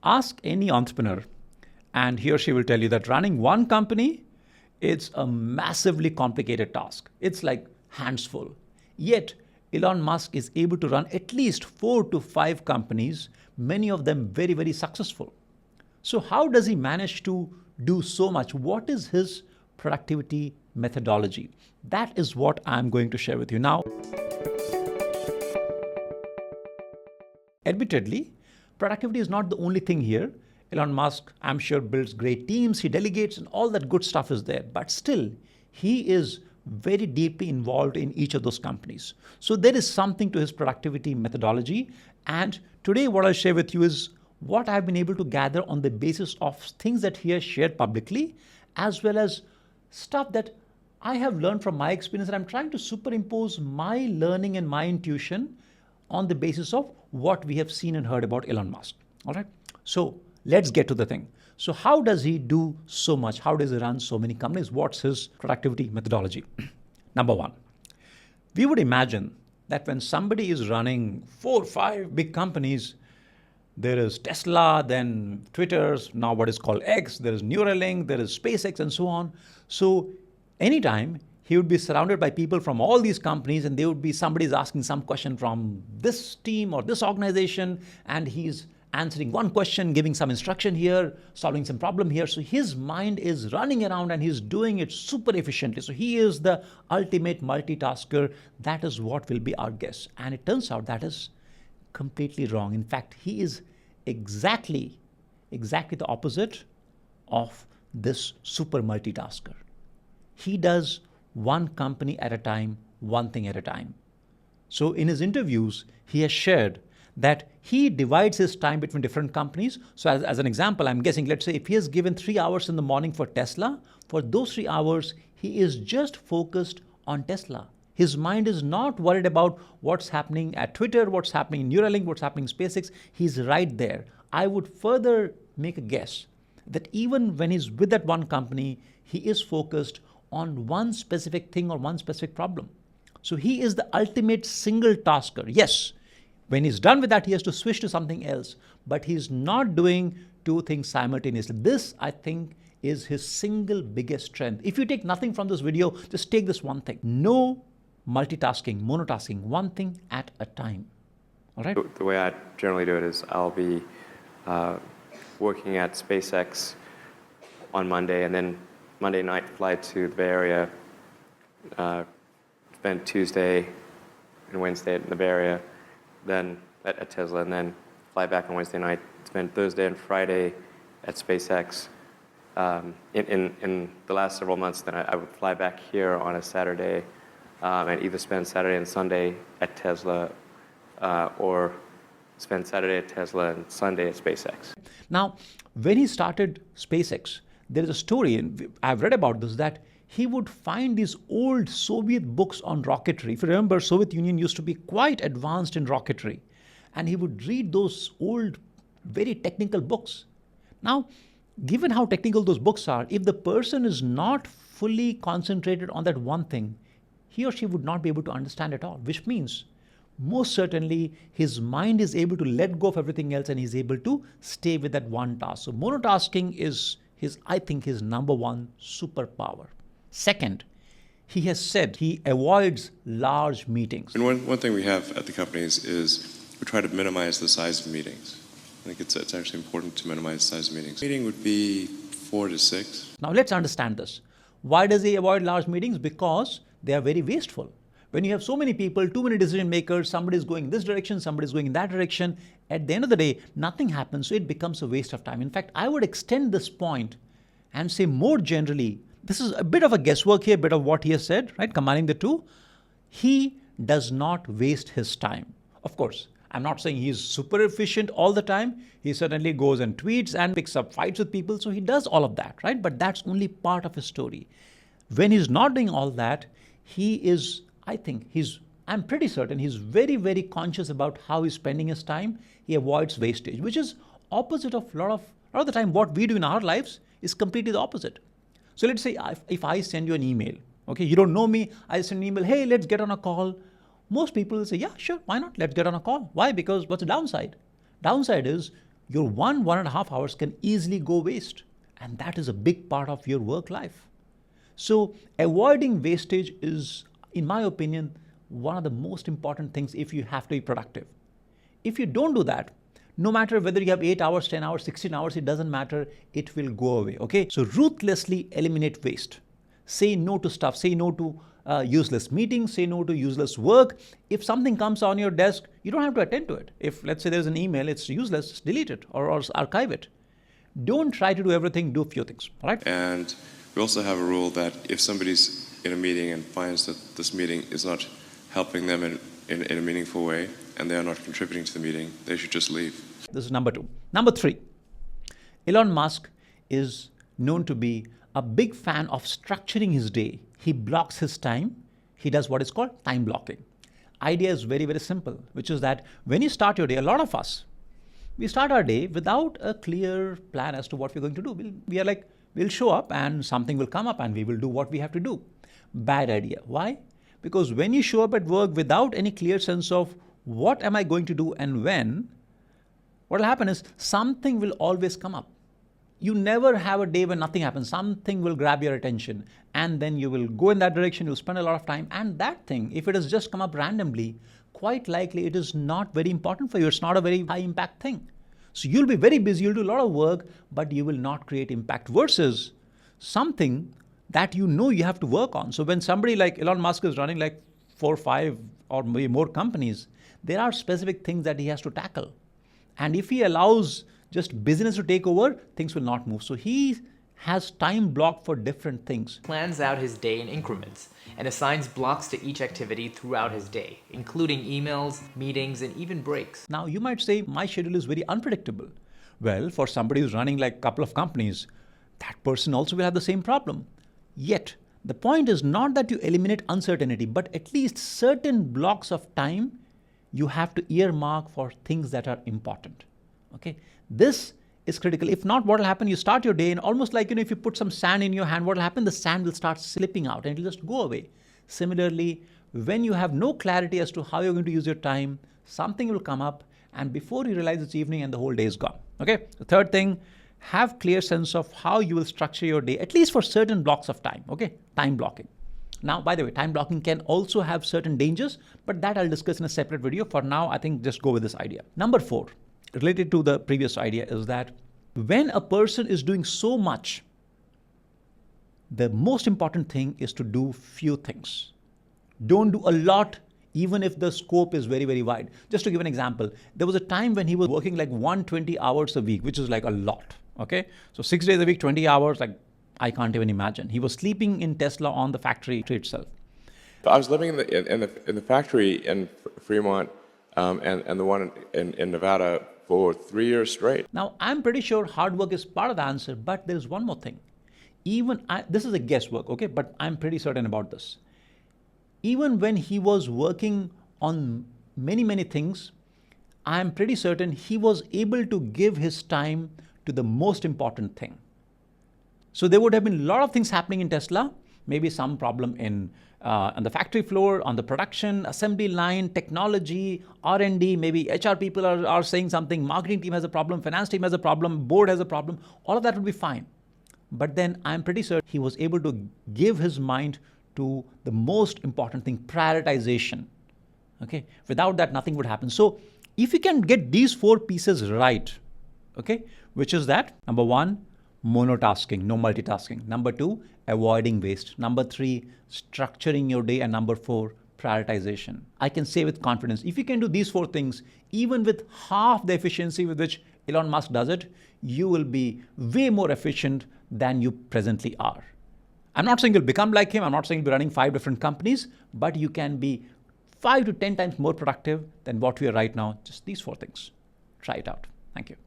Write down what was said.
Ask any entrepreneur, and he or she will tell you that running one company, it's a massively complicated task. It's like hands full. Yet, Elon Musk is able to run at least 4 to 5 companies, many of them very, very successful. So, how does he manage to do so much? What is his productivity methodology? That is what I'm going to share with you now. Admittedly, productivity is not the only thing here. Elon Musk, I'm sure, builds great teams, he delegates, and all that good stuff is there. But still, he is very deeply involved in each of those companies. So there is something to his productivity methodology. And today, what I'll share with you is what I've been able to gather on the basis of things that he has shared publicly, as well as stuff that I have learned from my experience, and I'm trying to superimpose my learning and my intuition on the basis of what we have seen and heard about Elon Musk. All right. So let's get to the thing. So how does he do so much? How does he run so many companies? What's his productivity methodology? Number one, we would imagine that when somebody is running 4 or 5 big companies, there is Tesla, then Twitter's, now what is called X, there is Neuralink, there is SpaceX, and so on. So anytime he would be surrounded by people from all these companies, and there would be somebody's asking some question from this team or this organization, and he's answering one question, giving some instruction here, solving some problem here. So his mind is running around and he's doing it super efficiently. So he is the ultimate multitasker. That is what will be our guess. And it turns out that is completely wrong. In fact, he is exactly the opposite of this super multitasker. He does one company at a time, one thing at a time. So in his interviews, he has shared that he divides his time between different companies. So as an example, I'm guessing, let's say if he has given 3 hours in the morning for Tesla, for those 3 hours, he is just focused on Tesla. His mind is not worried about what's happening at Twitter, what's happening in Neuralink, what's happening in SpaceX. He's right there. I would further make a guess that even when he's with that one company, he is focused on one specific thing or one specific problem. So he is the ultimate single tasker. Yes, when he's done with that, he has to switch to something else, but he's not doing 2 things simultaneously. This, I think, is his single biggest strength. If you take nothing from this video, just take this one thing. No multitasking, monotasking, one thing at a time. All right? The way I generally do it is I'll be working at SpaceX on Monday, and then Monday night fly to the Bay Area, spend Tuesday and Wednesday in the Bay Area, then at Tesla, and then fly back on Wednesday night, spend Thursday and Friday at SpaceX. In the last several months, then I would fly back here on a Saturday and either spend Saturday and Sunday at Tesla or spend Saturday at Tesla and Sunday at SpaceX. Now, when he started SpaceX, there is a story, and I've read about this, that he would find these old Soviet books on rocketry. If you remember, Soviet Union used to be quite advanced in rocketry. And he would read those old, very technical books. Now, given how technical those books are, if the person is not fully concentrated on that one thing, he or she would not be able to understand at all, which means most certainly his mind is able to let go of everything else and he's able to stay with that one task. So monotasking is I think his number one superpower. Second, he has said he avoids large meetings. And one thing we have at the companies is we try to minimize the size of meetings. I think it's actually important to minimize the size of meetings. Meeting would be 4 to 6. Now let's understand this. Why does he avoid large meetings? Because they are very wasteful. When you have so many people, too many decision makers, somebody is going this direction, somebody is going in that direction, at the end of the day, nothing happens, so it becomes a waste of time. In fact, I would extend this point and say more generally, this is a bit of a guesswork here, a bit of what he has said, right? Combining the two. He does not waste his time. Of course, I'm not saying he's super efficient all the time. He certainly goes and tweets and picks up fights with people. So he does all of that, right? But that's only part of his story. When he's not doing all that, he is, I'm pretty certain he's very, very conscious about how he's spending his time. He avoids wastage, which is opposite of a lot of the time what we do in our lives is completely the opposite. So let's say if I send you an email, okay, you don't know me, I send an email, hey, let's get on a call. Most people will say, yeah, sure, why not? Let's get on a call. Why? Because what's the downside? Downside is your 1.5 hours can easily go waste. And that is a big part of your work life. So avoiding wastage is, in my opinion, one of the most important things if you have to be productive. If you don't do that, no matter whether you have 8 hours, 10 hours, 16 hours, it doesn't matter, it will go away, okay? So ruthlessly eliminate waste. Say no to stuff, say no to useless meetings, say no to useless work. If something comes on your desk, you don't have to attend to it. If, let's say there's an email, it's useless, just delete it or archive it. Don't try to do everything, do a few things, all right? And we also have a rule that if somebody's in a meeting and finds that this meeting is not helping them in a meaningful way and they are not contributing to the meeting, they should just leave. This is number 2. Number 3, Elon Musk is known to be a big fan of structuring his day. He blocks his time. He does what is called time blocking. Idea is very, very simple, which is that when you start your day, a lot of us, we start our day without a clear plan as to what we're going to do. We are like, we'll show up and something will come up and we will do what we have to do. Bad idea. Why? Because when you show up at work without any clear sense of what am I going to do and when, what will happen is something will always come up. You never have a day when nothing happens. Something will grab your attention and then you will go in that direction. You'll spend a lot of time, and that thing, if it has just come up randomly, quite likely it is not very important for you. It's not a very high impact thing. So you'll be very busy, you'll do a lot of work, but you will not create impact versus something that you know you have to work on. So when somebody like Elon Musk is running like 4, 5 or maybe more companies, there are specific things that he has to tackle. And if he allows just business to take over, things will not move. So he has time blocked for different things. Plans out his day in increments and assigns blocks to each activity throughout his day, including emails, meetings, and even breaks. Now you might say my schedule is very unpredictable. Well, for somebody who's running like a couple of companies, that person also will have the same problem. Yet, the point is not that you eliminate uncertainty, but at least certain blocks of time you have to earmark for things that are important. Okay, this is critical. If not, what will happen? You start your day and almost like, if you put some sand in your hand, what will happen? The sand will start slipping out and it will just go away. Similarly, when you have no clarity as to how you're going to use your time, something will come up and before you realize it's evening and the whole day is gone. Okay. The third thing, have clear sense of how you will structure your day, at least for certain blocks of time. Okay. Time blocking. Now, by the way, time blocking can also have certain dangers, but that I'll discuss in a separate video. For now, I think just go with this idea. Number 4, related to the previous idea, is that when a person is doing so much, the most important thing is to do few things. Don't do a lot, even if the scope is very, very wide. Just to give an example, there was a time when he was working like 120 hours a week, which is like a lot. Okay. So 6 days a week, 20 hours, like I can't even imagine. He was sleeping in Tesla on the factory itself. I was living in the factory in Fremont and the one in Nevada for 3 years straight. Now, I'm pretty sure hard work is part of the answer, but there's one more thing. This is a guesswork, okay, but I'm pretty certain about this. Even when he was working on many, many things, I'm pretty certain he was able to give his time to the most important thing. So there would have been a lot of things happening in Tesla, maybe some problem on the factory floor, on the production, assembly line, technology, R&D, maybe HR people are saying something, marketing team has a problem, finance team has a problem, board has a problem, all of that would be fine. But then I'm pretty certain he was able to give his mind to the most important thing, prioritization. Okay, without that, nothing would happen. So if you can get these 4 pieces right, okay, which is that, number 1, monotasking, no multitasking. Number 2, avoiding waste. Number 3, structuring your day. And number 4, prioritization. I can say with confidence, if you can do these 4 things, even with half the efficiency with which Elon Musk does it, you will be way more efficient than you presently are. I'm not saying you'll become like him. I'm not saying you'll be running 5 different companies, but you can be 5 to 10 times more productive than what we are right now. Just these 4 things. Try it out. Thank you.